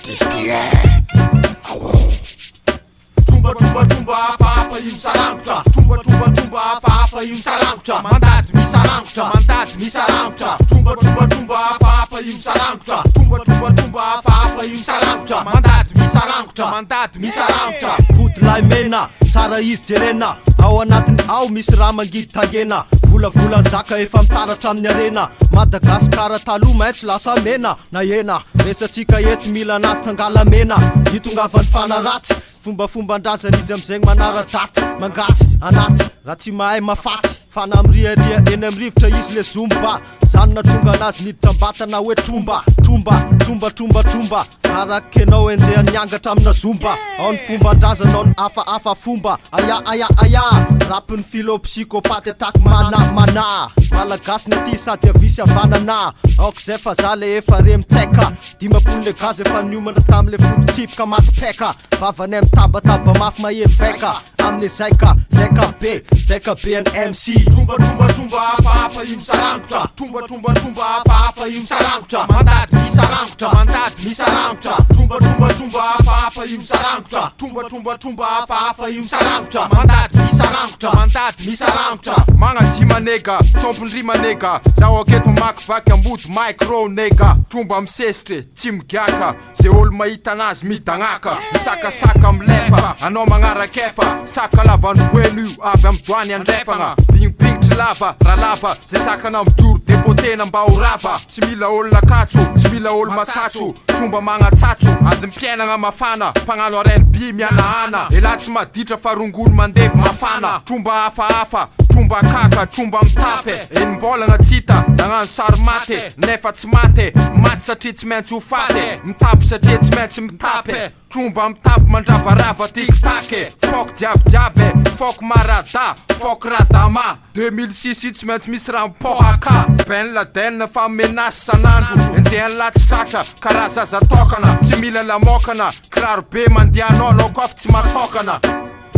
Tispire Tromba tromba tromba hafahafa io sarangotra Tromba tromba tromba hafahafa io sarangotra Mandady misarangotra mandady misarangotra Tromba tromba tromba hafahafa io sarangotra Tromba tromba tromba hafahafa io sarangotra Mandady misarangotra mandady misarangotra Fotolahy mena tsara izy jerena ao anatiny ao misy raha mangidy tangena volavola zaka efa mitaratra amin'ny arena Madagasikara taloha maitso lasa mena na ena resatsika eto mila anazy tangala mena hitongavany fanaratsy fombafomban-drazana izy am'zegny manara-daty mangatsy anaty raha tsy mahay mafaty fana amiriaria eny am'rivotra izy le zomba zany natonga anazy niditra ambatana hoe tromba tromba tromba tromba tromba araky anao enjehan'ny niangatra amina zomba ao ny fomban-drazana ao ny hafahafa fomba aya aya aya rapin'ny philo psychopathe ataky mana malagasy ny aty sady avisy avanana aok'izay fa za le efa re mitsaika dimapolo le gaz efa niomana tam'le fototsipika maty peka vavany mitabataba mafy mahery vaika am'le zaika be an MC Tromba tromba tromba hafahafa io sarangotra Tromba tromba tromba hafahafa io sarangotra Mandady misarangotra mandady misarangotra Tromba tromba tromba hafahafa io sarangotra Tromba tromba tromba hafahafa io sarangotra Mandady misarangotra mandady misarangotra Magnajima nega, tompondrima nega Zaho aketo mamakivaky ambody micro nega Tromba misesitry, tsy migaka Ze olo mahita anazy midagnaka Misakasaka milefa, anao magnarakefa Saka lava ny boeno io, avy am'doany andrefagna Vignibignitry lava, raha lava Ze sakana mijoro depotena mba ho rava Tsy mila olo lakatso, tsy mila olo matsatso Tromba magnatsatso, ady mpiainagna mafana Pagnano R&B mianahana Ela tsy maditra fa rongolo mandevy mafana Tromba hafahafa, tromba kaka, tromba mitape Enim-bolagna tsita, nagnano sary mate Nefa tsy mate, maty satria tsy maintsy ho fate Mitape satria tsy maintsy mitape Tromba mitape mandravarava tiktake Fok jiaby, fok marada, fok radama 2006 tsy maintsy misy raha mipohaka Ben Laden fa menace sanandro Enjehan'ny latsitratra, karaha zaza tokana Tsy mila lamokana, kiraro be mandianao Anao kofa tsy matokana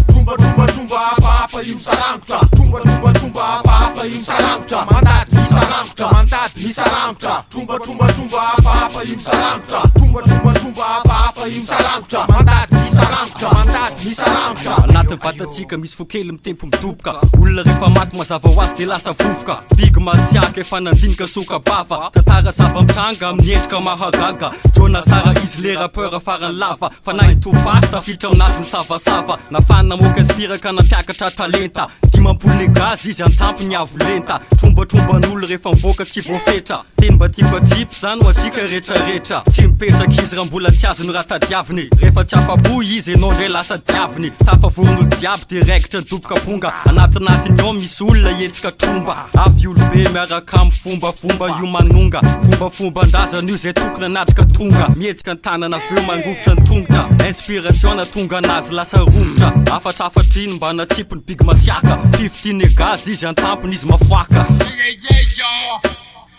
Tromba tromba tromba hafahafa io sarangotra Tromba tromba tromba hafahafa io sarangotra Mandady misarangotra mandady misarangotra Tromba tromba tromba hafahafa io sarangotra Tromba tromba tromba hafahafa io sarangotra Mandady misarangotra mandady misarangotra anatin'ny vatatsika misy fokely mitempo midoboka olona rehefa maty mazava ho azy de lasa vovoka bigy masiaka efa nandinika soka bava tantara zava-mitranga amin'ny endrika mahagaga jona sara izy le rappeur farany lava fa na itopaky tafilitra aminazy ny savasava nafana moka inspiraka nampiakatra talenta dimampolo le gaz izy antampony avo lenta trombatromban'olo rehefa mivoaka tsy voafetra teny mba tiako atsipy zany ho atsika rehetrarehetra tsy mipetraka izy raha mbola tsy azony raha tadiaviny rehefa tsy afapo izy enao ndray lasa diaviny tafavorony olo diaby direkitra nidoboka ponga anatinatiny ao misy olona etsika tromba avy olo be miaraka amin'ny fombafomba io manonga fombafomban-drazana io zay tokony anatrika tonga mietsika ny tanana aveo mangovotra ny tongotra inspiration na tonga anazy lasa romotra afatrafatriny mba natsipony bigy masiaka 15 gaz izy antampony izy mafoaka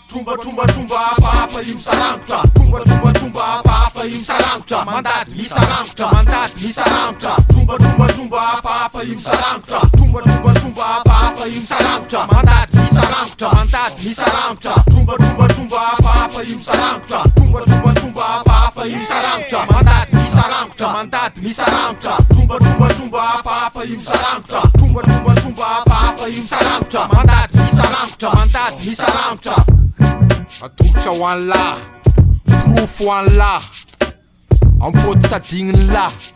Tromba tromba tromba hafahafa io sarangotra Tromba tromba tromba hafahafa io sarangotra Mandady misarangotra mandady misarangotra Tromba tromba tromba hafahafa io sarangotra Tromba tromba tromba hafahafa io sarangotra Mandady misarangotra mandady misarangotra Tromba tromba tromba hafahafa io sarangotra Tromba tromba tromba hafahafa io sarangotra Mandady misarangotra mandady misarangotra Tromba tromba tromba hafahafa io sarangotra Tromba tromba tromba hafahafa io sarangotra Mandady misarangotra mandady misarangotra Atolotra ho an'ny lahy Profo ho an'ny lahy Ampody tadigniny lahy